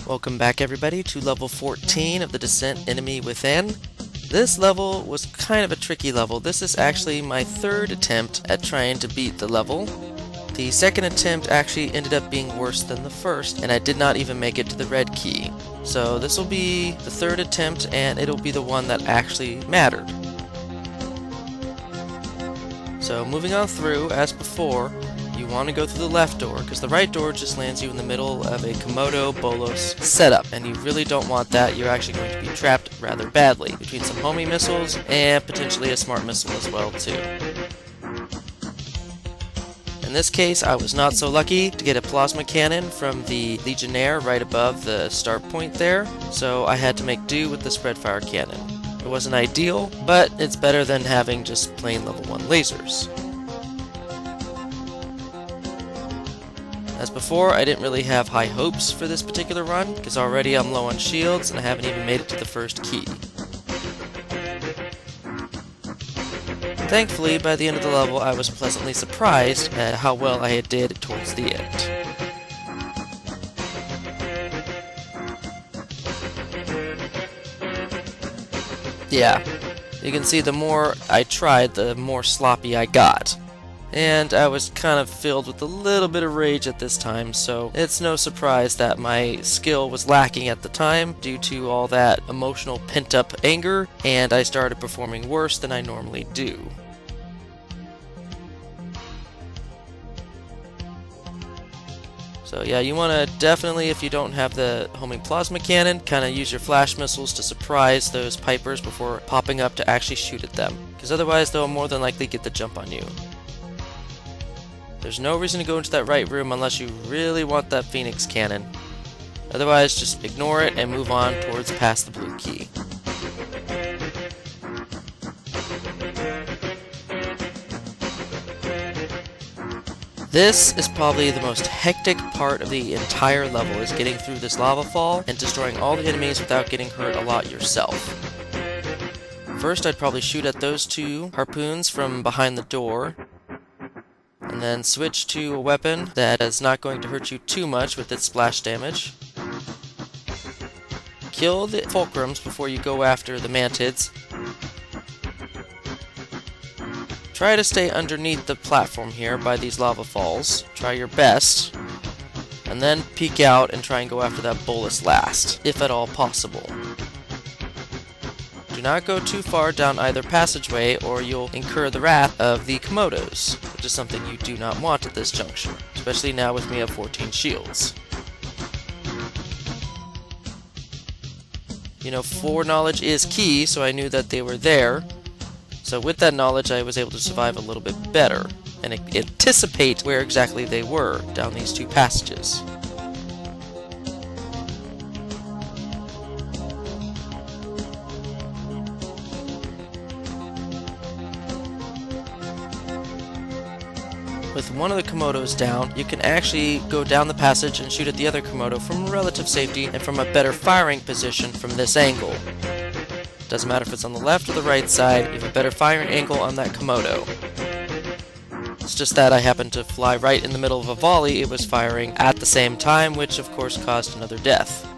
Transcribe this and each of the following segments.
Welcome back everybody to level 14 of the Descent Enemy Within. This level was kind of a tricky level. This is actually my third attempt at trying to beat the level. The second attempt actually ended up being worse than the first, and I did not even make it to the red key. So this will be the third attempt, and it'll be the one that actually mattered. So moving on through, as before, you want to go through the left door, because the right door just lands you in the middle of a Komodo Bolos setup, and you really don't want that. You're actually going to be trapped rather badly between some homing missiles and potentially a smart missile as well too. In this case, I was not so lucky to get a plasma cannon from the Legionnaire right above the start point there, so I had to make do with the spread fire cannon. It wasn't ideal, but it's better than having just plain level 1 lasers. As before, I didn't really have high hopes for this particular run, because already I'm low on shields and I haven't even made it to the first key. Thankfully, by the end of the level, I was pleasantly surprised at how well I did towards the end. Yeah, you can see the more I tried, the more sloppy I got. And I was kind of filled with a little bit of rage at this time, so it's no surprise that my skill was lacking at the time due to all that emotional pent-up anger, and I started performing worse than I normally do. So yeah, you want to definitely, if you don't have the homing plasma cannon, kind of use your flash missiles to surprise those pipers before popping up to actually shoot at them, because otherwise they'll more than likely get the jump on you. There's no reason to go into that right room unless you really want that Phoenix cannon. Otherwise, just ignore it and move on towards past the blue key. This is probably the most hectic part of the entire level, is getting through this lava fall and destroying all the enemies without getting hurt a lot yourself. First, I'd probably shoot at those two harpoons from behind the door, and then switch to a weapon that is not going to hurt you too much with its splash damage. Kill the fulcrums before you go after the mantids. Try to stay underneath the platform here by these lava falls. Try your best. And then peek out and try and go after that bolus last, if at all possible. Do not go too far down either passageway or you'll incur the wrath of the Komodos, which is something you do not want at this juncture, especially now with me at 14 shields. You know, foreknowledge is key, so I knew that they were there. So with that knowledge, I was able to survive a little bit better and anticipate where exactly they were down these two passages. With one of the Komodos down, you can actually go down the passage and shoot at the other Komodo from relative safety and from a better firing position from this angle. Doesn't matter if it's on the left or the right side, you have a better firing angle on that Komodo. It's just that I happened to fly right in the middle of a volley it was firing at the same time, which of course caused another death.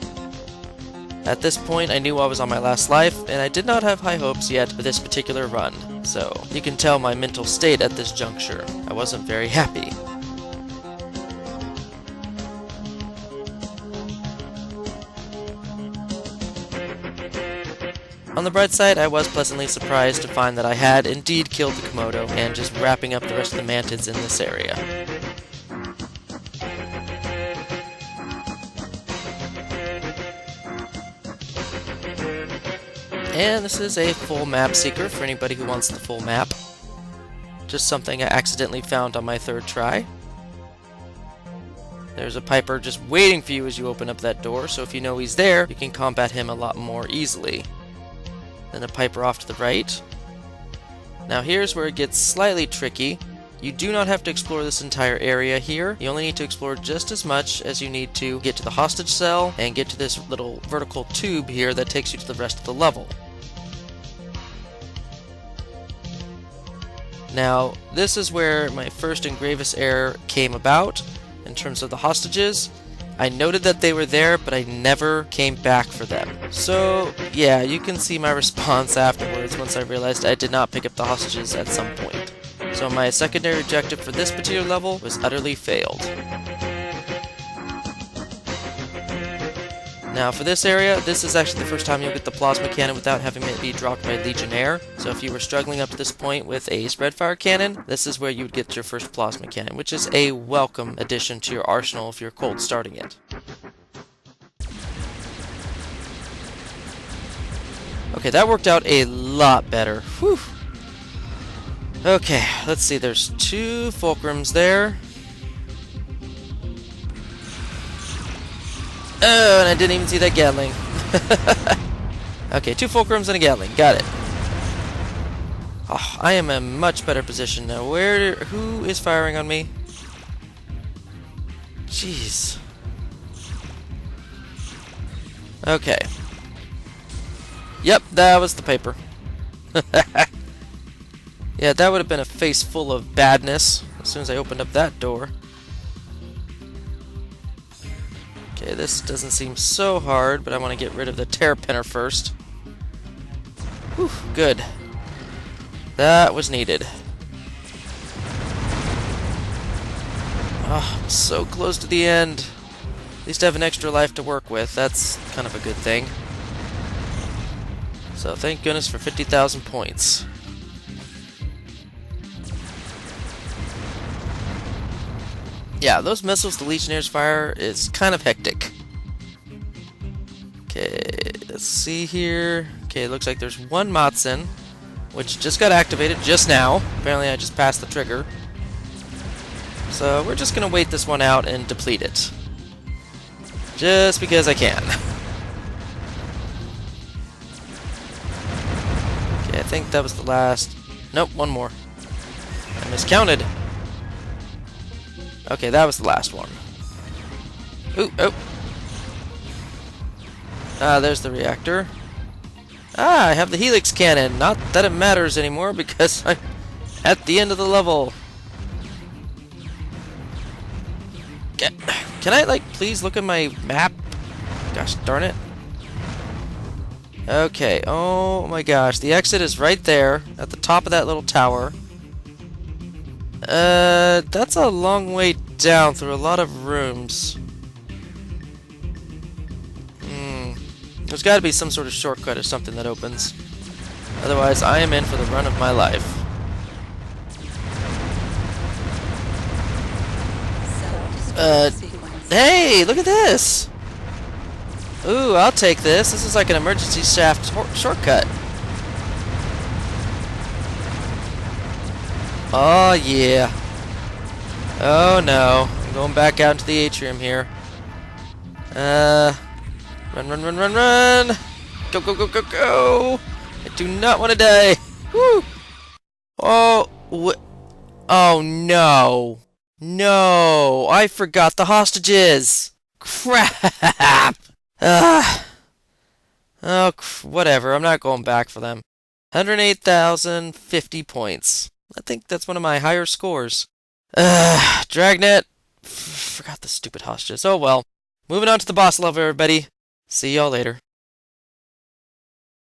At this point, I knew I was on my last life, and I did not have high hopes yet for this particular run. So, you can tell my mental state at this juncture. I wasn't very happy. On the bright side, I was pleasantly surprised to find that I had indeed killed the Komodo and just wrapping up the rest of the mantids in this area. And this is a full map seeker for anybody who wants the full map. Just something I accidentally found on my third try. There's a Piper just waiting for you as you open up that door, so if you know he's there, you can combat him a lot more easily. Then a Piper off to the right. Now here's where it gets slightly tricky. You do not have to explore this entire area here. You only need to explore just as much as you need to get to the hostage cell and get to this little vertical tube here that takes you to the rest of the level. Now, this is where my first and gravest error came about in terms of the hostages. I noted that they were there, but I never came back for them. So, yeah, you can see my response afterwards once I realized I did not pick up the hostages at some point. So my secondary objective for this particular level was utterly failed. Now for this area, this is actually the first time you'll get the plasma cannon without having it be dropped by Legionnaire. So if you were struggling up to this point with a spreadfire cannon, this is where you would get your first plasma cannon, which is a welcome addition to your arsenal if you're cold starting it. Okay, that worked out a lot better. Whew. Okay, let's see, there's 2 fulcrums there. Oh, and I didn't even see that Gatling. Okay, 2 fulcrums and a Gatling. Got it. Oh, I am in a much better position now. Who is firing on me? Jeez. Okay. Yep, that was the paper. Yeah, that would have been a face full of badness as soon as I opened up that door. Okay, this doesn't seem so hard, but I want to get rid of the terrapinner first. Whew, good. That was needed. Oh, I'm so close to the end. At least I have an extra life to work with. That's kind of a good thing. So thank goodness for 50,000 points. Yeah, those missiles the Legionnaires fire is kind of hectic. Okay, let's see here. Okay, it looks like there's 1 Matsun, which just got activated just now. Apparently I just passed the trigger. So we're just going to wait this one out and deplete it. Just because I can. Okay, I think that was the last. Nope, 1 more. I miscounted. Okay, that was the last one. Ooh, oh. There's the reactor. I have the helix cannon. Not that it matters anymore because I'm at the end of the level. Can I, like, please look at my map? Gosh darn it. Okay, oh my gosh. The exit is right there at the top of that little tower. That's a long way down through a lot of rooms. There's got to be some sort of shortcut or something that opens. Otherwise, I am in for the run of my life. Hey, look at this! Ooh, I'll take this. This is like an emergency shaft shortcut. Oh, yeah. Oh, no. I'm going back out into the atrium here. Run, run, run, run, run! Go, go, go, go, go! I do not want to die. Woo! Oh, oh, no. No! I forgot the hostages! Crap! Oh, whatever. I'm not going back for them. 108,050 points. I think that's one of my higher scores. Dragnet. Forgot the stupid hostages. Oh well. Moving on to the boss level, everybody. See y'all later.